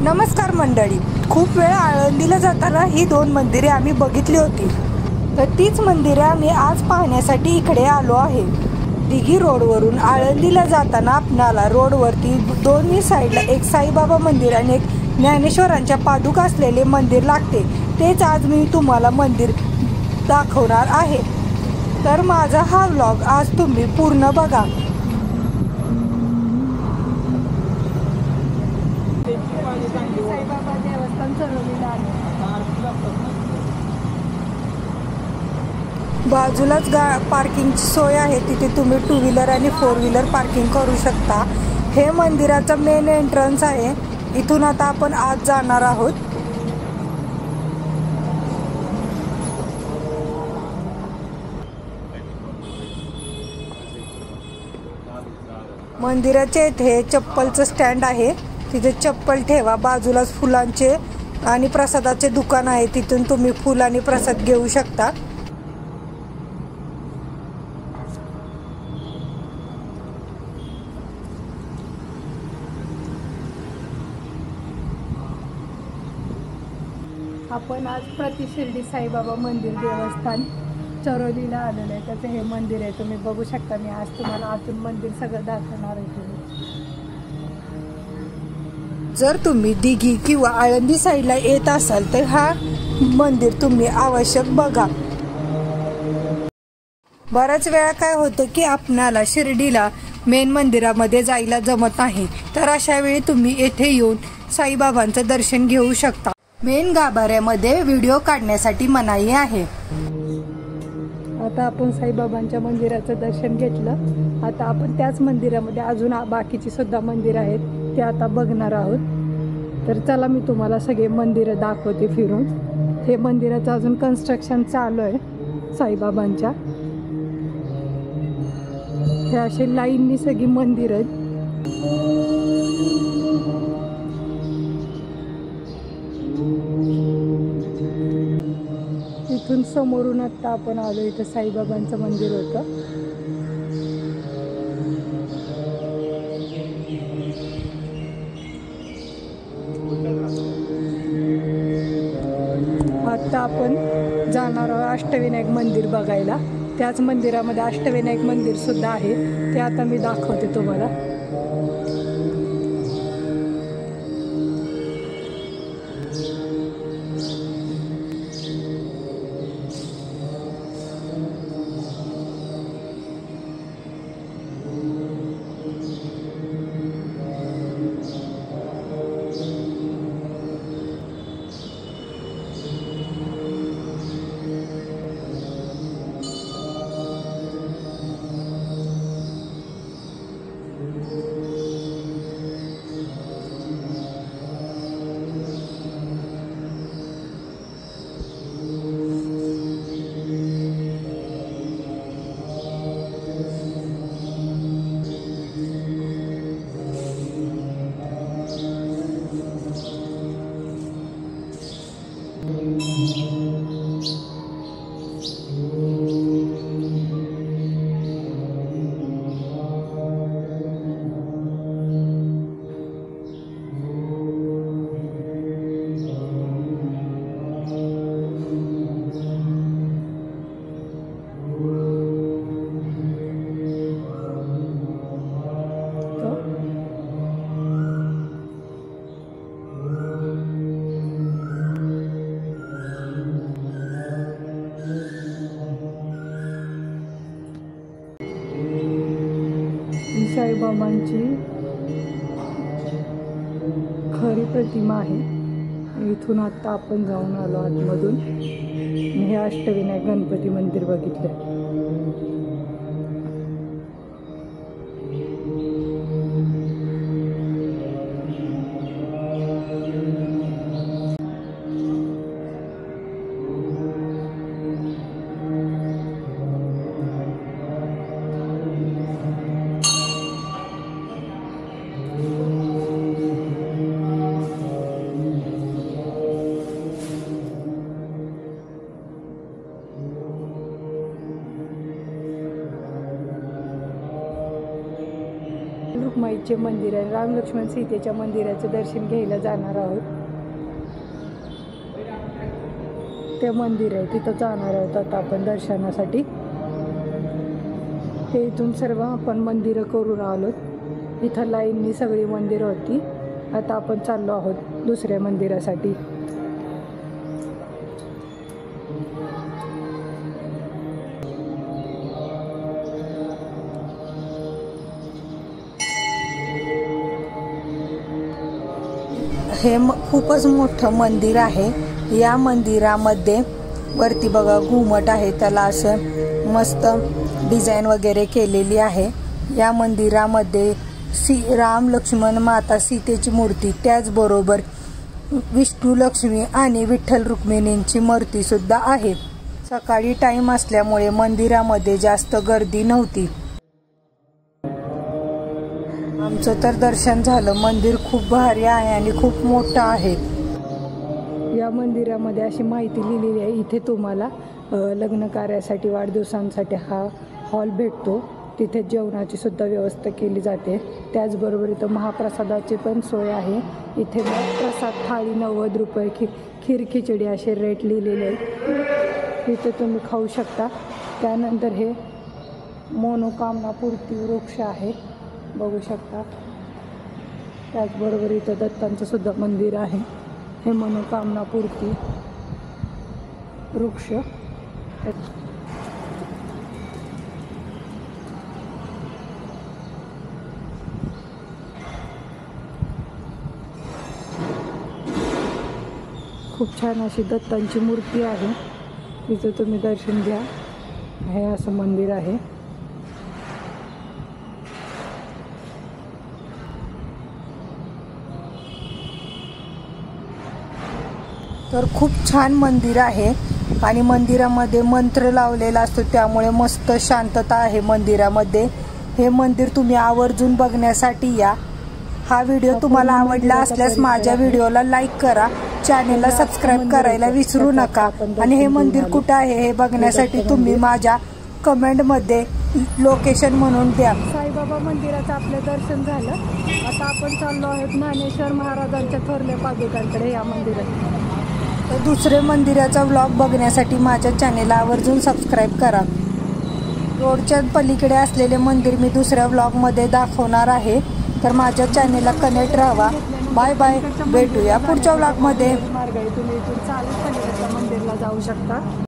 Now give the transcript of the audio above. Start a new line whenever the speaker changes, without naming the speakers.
नमस्कार मंडळी, खूप वेळ आळंदीला जाताना ही दोन मंदिरे आम्ही बघितली होती, तर तीच मंदिरे आम्ही आज पाहण्यासाठी इकडे आलो आहे। दिघी रोडवरून आळंदीला जाताना आपणाला रोडवरती दोन्ही साईडला एक साईबाबा मंदिर आणि एक ज्ञानेश्वरांच्या पादुका असलेले मंदिर लागते। तेच आज मी तुम्हाला मंदिर दाखवणार आहे, तर माझा हा व्लॉग आज तुम्ही पूर्ण बघा। साईबाबा देवस्थान चढवलेलं आहे। बाजूलाच पार्किंगची सोय आहे, तिथे तुम्ही 2 व्हीलर आणि 4 व्हीलर पार्किंग करू शकता। हे मंदिराचा मेन एंट्रन्स आहे, इथून आता आपण आत जाणार आहोत। मंदिराच्या इथे चप्पलचं स्टँड आहे, तिथे चप्पल ठेवा। बाजूलाच फुलांचे आणि प्रसादाचे दुकान आहे, तिथून तुम्ही फुल आणि प्रसाद घेऊ शकता। आपण आज प्रतिशिर्डी साईबाबा मंदिर देवस्थान चरोलीला आलेलं आहे, त्याचं हे मंदिर आहे। तुम्ही बघू शकता, मी आज तुम्हाला आतून मंदिर सगळं दाखवणार आहे। जर तुम्ही दिघी किंवा आळंदी साईडला येत असाल तर हा मंदिर तुम्ही आवश्यक बघा। बऱ्याच वेळा काय होतं की आपणाला शिर्डीला मेन मंदिरामध्ये जायला जमत नाही, तर अशा वेळी तुम्ही येथे येऊन साईबाबांचं दर्शन घेऊ शकता। मेन गाभाऱ्यामध्ये व्हिडिओ काढण्यासाठी मनाई आहे। आता आपण साईबाबांच्या मंदिराचं दर्शन घेतलं, आता आपण त्याच मंदिरामध्ये अजून बाकीची सुद्धा मंदिर आहेत, ते आता बघणार आहोत। तर चला मी तुम्हाला सगळे मंदिरं दाखवते फिरून। हे मंदिराचं अजून कन्स्ट्रक्शन चालू आहे साईबाबांच्या। हे असे लाईननी सगळी मंदिर आहेत। इथून समोरून आता आपण आलो, इथं साईबाबांचं मंदिर होतं। आता आपण जाणार आहोत अष्टविनायक मंदिर बघायला। त्याच मंदिरामध्ये अष्टविनायक मंदिर सुद्धा आहे, ते आता मी दाखवते तुम्हाला। साईबाबांची खरी प्रतिमा आहे। इथून आता आपण जाऊन आलो आतमधून, हे अष्टविनायक गणपती मंदिर बघितलं। सीतेचे मंदिर आहे, राम लक्ष्मण सीतेच्या मंदिराचं दर्शन घ्यायला जाणार आहोत. ते मंदिर आहे तिथं जाणार आहोत आता आपण दर्शनासाठी. हे इथून सर्व आपण मंदिरं करून आलो. इथं लाईननी सगळी मंदिरं होती. आता आपण चाललो आहोत दुसऱ्या मंदिरासाठी. हे खूपच मोठं मंदिर आहे. या मंदिरामध्ये वरती बघा घुमट आहे, त्याला असं मस्त डिझाईन वगैरे केलेली आहे. या मंदिरामध्ये राम लक्ष्मण माता सीतेची मूर्ती, त्याचबरोबर विष्णू लक्ष्मी आणि विठ्ठल रुक्मिणींची मूर्ती सुद्धा आहे. सकाळी टाइम असल्यामुळे मंदिरामध्ये जास्त गर्दी नव्हती. आमचं तर दर्शन झालं. मंदिर खूप भारी आहे आणि खूप मोठं आहे. या मंदिरामध्ये अशी माहिती लिहिलेली आहे, इथे तुम्हाला लग्न कार्यासाठी वाढदिवसांसाठी हा हॉल भेटतो. तिथे जेवणाची सुद्धा व्यवस्था केली जाते. त्याचबरोबर इथं महाप्रसादाची पण सोय आहे. इथे प्रसाद थाळी 90 रुपये, खीर खिचडी असे रेट लिहिलेले आहेत. इथे तुम्ही खाऊ शकता. त्यानंतर हे मनोकामना पूर्ती वृक्ष आहे, बघू शकता. त्याचबरोबर इथं दत्तांचं सुद्धा मंदिर आहे. हे मनोकामना पूर्ती वृक्ष. खूप छान अशी दत्तांची मूर्ती आहे. तिचं तुम्ही दर्शन घ्या. हे असं मंदिर आहे. तर खूप छान मंदिर आहे आणि मंदिरामध्ये मंत्र लावलेला असतो, त्यामुळे मस्त शांतता आहे मंदिरामध्ये. हे मंदिर तुम्ही आवर्जून बघण्यासाठी या. हा व्हिडिओ तुम्हाला आवडला असल्यास माझ्या व्हिडिओला लाईक करा, चॅनेलला सबस्क्राईब करायला विसरू नका. आणि हे मंदिर कुठं आहे हे बघण्यासाठी तुम्ही माझ्या कमेंटमध्ये लोकेशन म्हणून द्या. साईबाबा मंदिराचं आपलं दर्शन झालं. आता आपण चाललो आहोत ज्ञानेश्वर महाराजांच्या थोरल्या पादुकांकडे या मंदिरात. तर दुसरे मंदिराचा व्लॉग बघण्यासाठी माझ्या चॅनेलला आवर्जून सबस्क्राईब करा. रोडच्या पलीकडे असलेले मंदिर मी दुसऱ्या व्लॉगमध्ये दाखवणार आहे. तर माझ्या चॅनेलला कनेक्ट राहा. बाय बाय, भेटूया पुढच्या व्लॉगमध्ये. मार्ग आहे, तुम्ही इथून चालत पलीकडच्या मंदिरला जाऊ शकता.